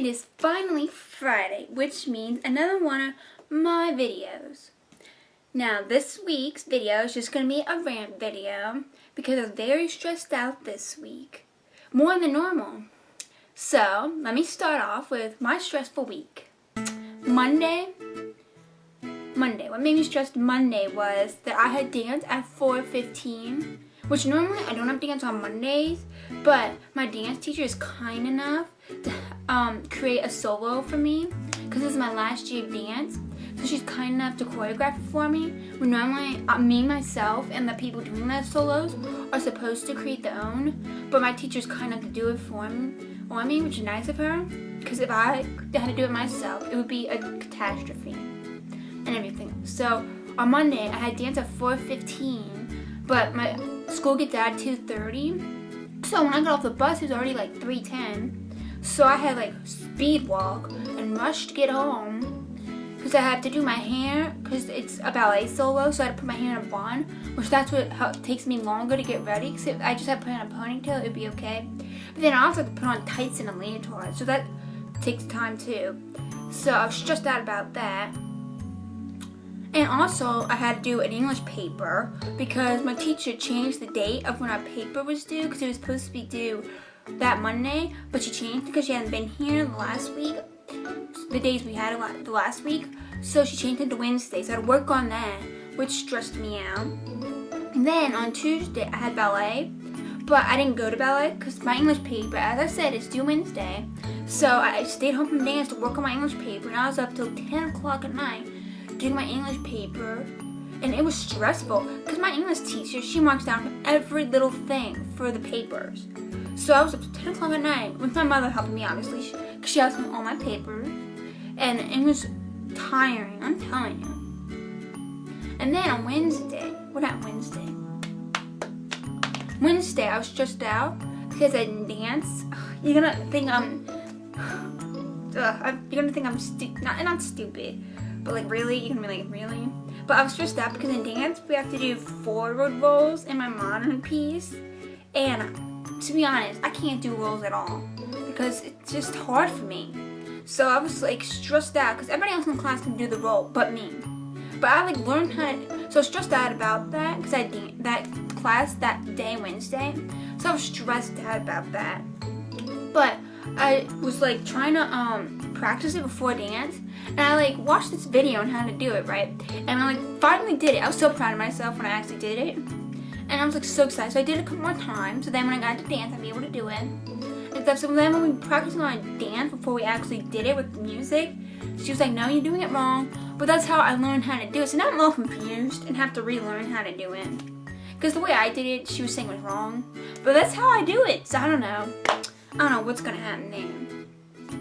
It is finally Friday, which means another one of my videos. Now, this week's video is just going to be a rant video because I was very stressed out this week. More than normal. So, let me start off with my stressful week. Monday, what made me stressed Monday was that I had dance at 4:15, which normally I don't have dance on Mondays, but my dance teacher is kind enough to create a solo for me because this is my last year of dance. So she's kind enough to choreograph it for me. When normally me, myself, and the people doing those solos are supposed to create their own, but my teacher's kind enough to do it for me, which is nice of her. Because if I had to do it myself, it would be a catastrophe and everything. So on Monday, I had dance at 4:15, but my school gets out at 2:30. So when I got off the bus, it was already like 3:10. So I had like speed walk and rush to get home because I had to do my hair because it's a ballet solo. So I had to put my hair in a bun, which that's what takes me longer to get ready. Because if I just had to put on a ponytail, it would be okay. But then I also have to put on tights and a leotard, so that takes time too. So I was stressed out about that. And also, I had to do an English paper because my teacher changed the date of when our paper was due because it was supposed to be due that Monday, but she changed it because she hadn't been here the last week, the days we had the last week. So she changed it to Wednesday, so I had to work on that, which stressed me out. And then on Tuesday, I had ballet, but I didn't go to ballet because my English paper, as I said, is due Wednesday. So I stayed home from dance to work on my English paper, and I was up till 10 o'clock at night doing my English paper, and it was stressful because my English teacher, she marks down every little thing for the papers. So I was up to 10 o'clock at night with my mother helping me, obviously, because she asked me all my papers, and it was tiring, I'm telling you. And then on Wednesday, Wednesday I was stressed out because I didn't dance. You're gonna think I'm not stupid, but like really, you're gonna be like really. But I was stressed out because in dance we have to do forward rolls in my modern piece, and to be honest, I can't do rolls at all because it's just hard for me. So I was like stressed out because everybody else in the class can do the roll but me. But I like learned how to, so I was stressed out about that because I did that class that day, Wednesday. So I was stressed out about that. But I was like trying to practice it before dance, and I like watched this video on how to do it, right? And I like finally did it. I was so proud of myself when I actually did it. And I was like so excited. So I did it a couple more times. So then when I got to dance, I'd be able to do it and stuff. So then when we were practicing on a dance before we actually did it with the music, she was like, no, you're doing it wrong. But that's how I learned how to do it. So now I'm all confused and have to relearn how to do it. Because the way I did it, she was saying was wrong. But that's how I do it. So I don't know what's going to happen then.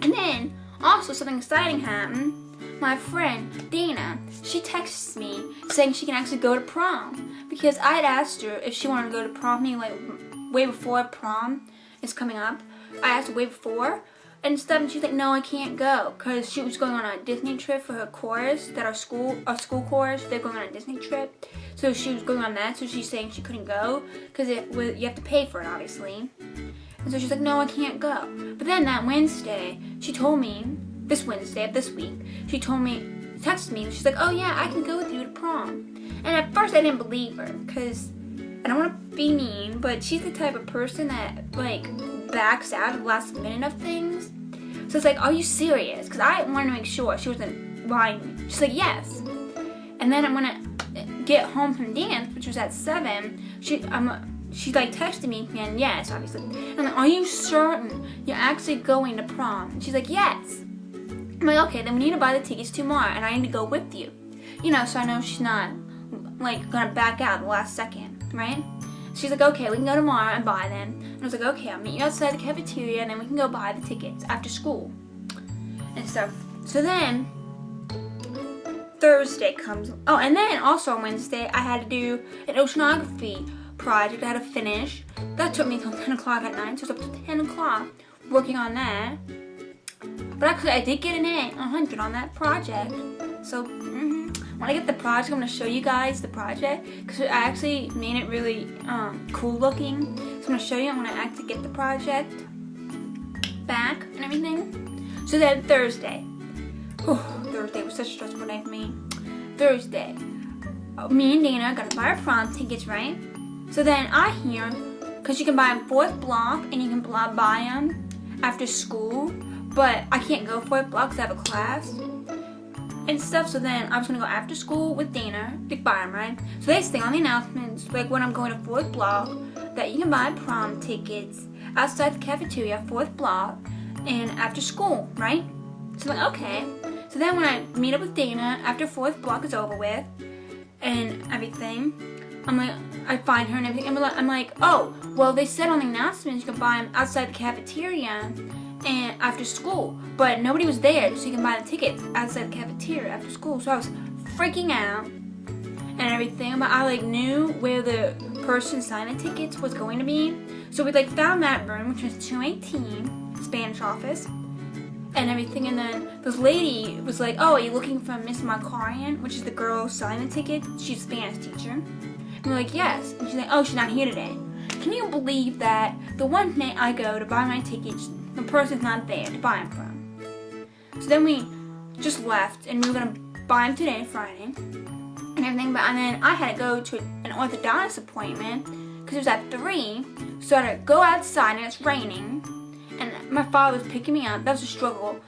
And then also something exciting happened. My friend, Dana, she texts me saying she can actually go to prom. Because I had asked her if she wanted to go to prom, like way before prom is coming up. I asked her way before and stuff, and she's like, no, I can't go. Because she was going on a Disney trip for her chorus, that our school chorus, they're going on a Disney trip. So she was going on that, so she's saying she couldn't go because you have to pay for it, obviously. And so she's like, no, I can't go. But then that Wednesday, she told me, this Wednesday of this week, she texted me, she's like, oh yeah, I can go with you to prom. And at first I didn't believe her, because I don't want to be mean, but she's the type of person that like backs out at the last minute of things. So it's like, are you serious? Because I wanted to make sure she wasn't lying to me. She's like, yes. And then when I get home from dance, which was at 7, she's like texting me again, yes, obviously. And I'm like, are you certain you're actually going to prom? And she's like, yes. I'm like, okay, then we need to buy the tickets tomorrow, and I need to go with you. You know, so I know she's not like gonna back out at the last second, right? She's like, okay, we can go tomorrow and buy them. And I was like, okay, I'll meet you outside the cafeteria, and then we can go buy the tickets after school and stuff. So then Thursday comes. Oh, and then also on Wednesday, I had to do an oceanography project I had to finish. That took me until 10 o'clock at night, so it was up to 10 o'clock working on that. But actually, I did get an A, 100 on that project. So, when I get the project, I'm going to show you guys the project, because I actually made it really cool looking. So I'm going to show you when I actually get the project back and everything. So then Thursday. Thursday was such a stressful day for me. Thursday. Me and Dana got to buy our prom tickets, right? So then I hear, because you can buy them 4th block and you can buy them after school, but I can't go 4th block because I have a class and stuff. So then I was going to go after school with Dana to buy them, right? So they say on the announcements, like when I'm going to 4th block, that you can buy prom tickets outside the cafeteria, 4th block, and after school, right? So I'm like, okay. So then when I meet up with Dana after 4th block is over with and everything, I'm like, I find her and everything. I'm like, oh, well, they said on the announcements you can buy them outside the cafeteria and after school, but nobody was there, so you can buy the tickets outside the cafeteria after school. So I was freaking out and everything, but I like knew where the person signing the tickets was going to be. So we like found that room, which was 218, Spanish office, and everything. And then this lady was like, oh, are you looking for Miss Markarian, which is the girl signing the ticket? She's a Spanish teacher. And we're like, yes. And she's like, oh, she's not here today. Can you believe that the one night I go to buy my tickets, the person's not there to buy them from? So then we just left, and we were going to buy them today, Friday, and everything. And then I had to go to an orthodontist appointment because it was at 3. So I had to go outside, and it's raining. And my father was picking me up. That was a struggle,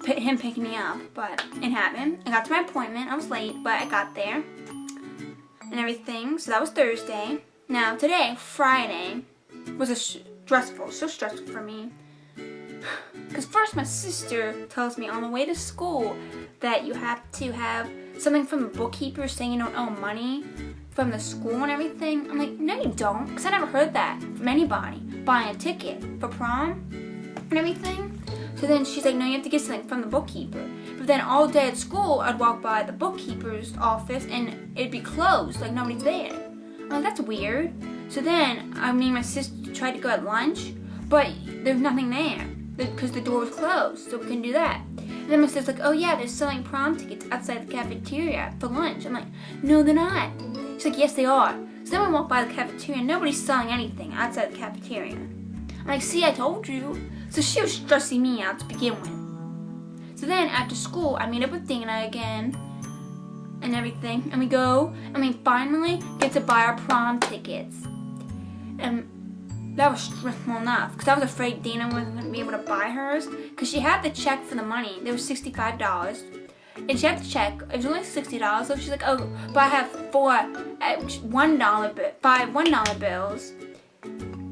him picking me up. But it happened. I got to my appointment. I was late, but I got there and everything. So that was Thursday. Now today, Friday, was so stressful for me. Because first my sister tells me on the way to school that you have to have something from the bookkeeper saying you don't owe money from the school and everything. I'm like, no you don't, because I never heard that from anybody buying a ticket for prom and everything. So then she's like, no, you have to get something from the bookkeeper. But then all day at school, I'd walk by the bookkeeper's office and it'd be closed, like nobody's there. I'm like, that's weird. So then me and my sister tried to go at lunch, but there's nothing there because the door was closed, so we couldn't do that. And then my sister's like, oh yeah, they're selling prom tickets outside the cafeteria for lunch. I'm like, no, they're not. She's like, yes, they are. So then we walk by the cafeteria and nobody's selling anything outside the cafeteria. I'm like, see, I told you. So she was stressing me out to begin with. So then after school, I meet up with Dana again and everything, and we go and we finally get to buy our prom tickets. And that was stressful enough because I was afraid Dana wasn't going to be able to buy hers because she had the check for the money. There was $65. And she had the check. It was only $60. So she's like, oh, but I have 5 $1 bills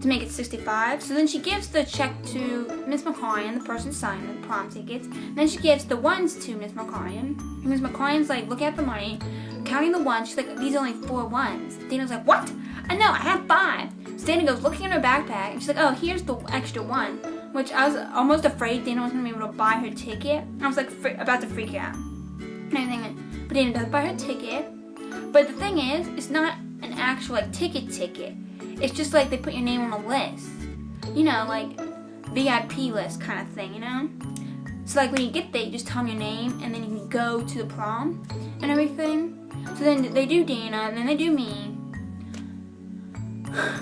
to make it 65. So then she gives the check to Miss McCaryan, the person signing the prom tickets. And then she gives the ones to Miss McCaryan. And Miss McCaryan's like, look at the money, counting the ones. She's like, these are only 4 ones. Dana's like, what? I know, I have 5. So Dana goes looking in her backpack, and she's like, oh, here's the extra one. Which I was almost afraid Dana wasn't going to be able to buy her ticket. I was like about to freak out and everything. But Dana does buy her ticket. But the thing is, it's not an actual like ticket. It's just like they put your name on a list. You know, like VIP list kind of thing, you know? So like when you get there, you just tell them your name and then you can go to the prom and everything. So then they do Dana and then they do me.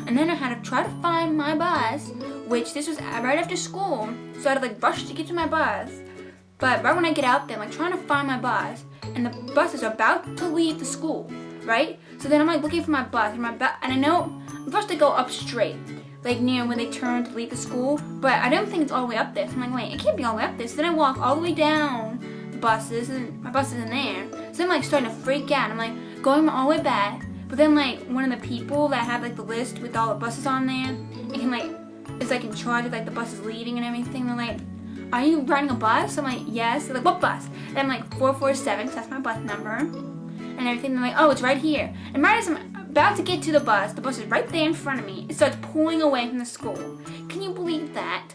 And then I had to try to find my bus, which this was right after school. So I had to like rush to get to my bus. But right when I get out there, I'm like trying to find my bus, and the bus is about to leave the school, right? So then I'm like looking for my bus, and I know I'm supposed to go up straight, like near when they turn to leave the school, but I don't think it's all the way up there. So I'm like, wait, it can't be all the way up there. So then I walk all the way down the buses, and my bus isn't there. So I'm like starting to freak out. I'm like going all the way back, but then like one of the people that have like the list with all the buses on there, and can like is like in charge of like the buses leaving and everything. They're like, are you riding a bus? I'm like, yes. They're like, what bus? And I'm like, 447, because that's my bus number. And everything. They're like, oh, it's right here. And right as I'm about to get to the bus is right there in front of me. It starts pulling away from the school. Can you believe that?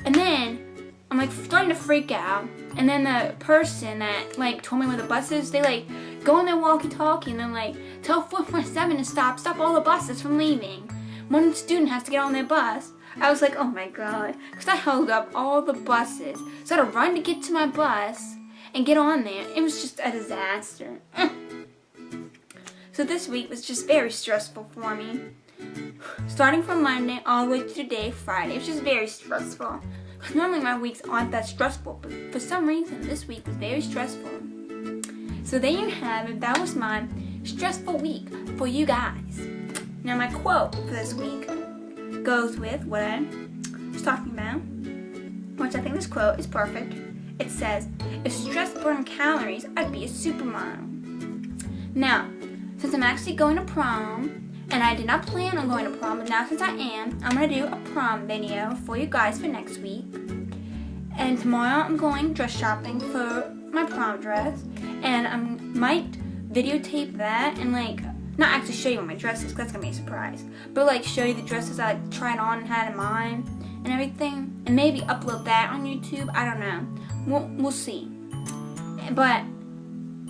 And then I'm like starting to freak out. And then the person that like told me where the bus is, they like go on their walkie-talkie and they're like, tell 447 to stop all the buses from leaving. One student has to get on their bus. I was like, oh my god, because I held up all the buses. So I had to run to get to my bus and get on there. It was just a disaster. So this week was just very stressful for me. Starting from Monday all the way to today, Friday. It was just very stressful. Because normally my weeks aren't that stressful, but for some reason this week was very stressful. So there you have it. That was my stressful week for you guys. Now my quote for this week goes with what I was talking about, which I think this quote is perfect. It says, if stress burned calories, I'd be a supermodel. Now, since I'm actually going to prom, and I did not plan on going to prom, but now since I am, I'm going to do a prom video for you guys for next week. And tomorrow I'm going dress shopping for my prom dress, and I might videotape that and like, not actually show you what my dress is, because that's going to be a surprise, but like show you the dresses I tried on and had in mind and everything, and maybe upload that on YouTube. I don't know. We'll see. But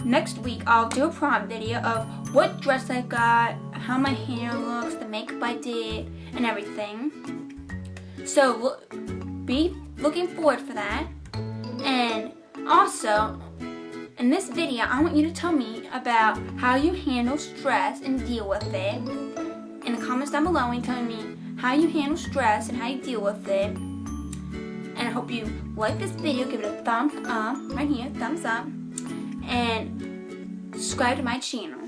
next week I'll do a prom video of what dress I got, how my hair looks, the makeup I did, and everything. So be looking forward for that. And also, in this video, I want you to tell me about how you handle stress and deal with it. In the comments down below, and tell me how you handle stress and how you deal with it. And I hope you like this video. Give it a thumbs up right here, thumbs up, and subscribe to my channel.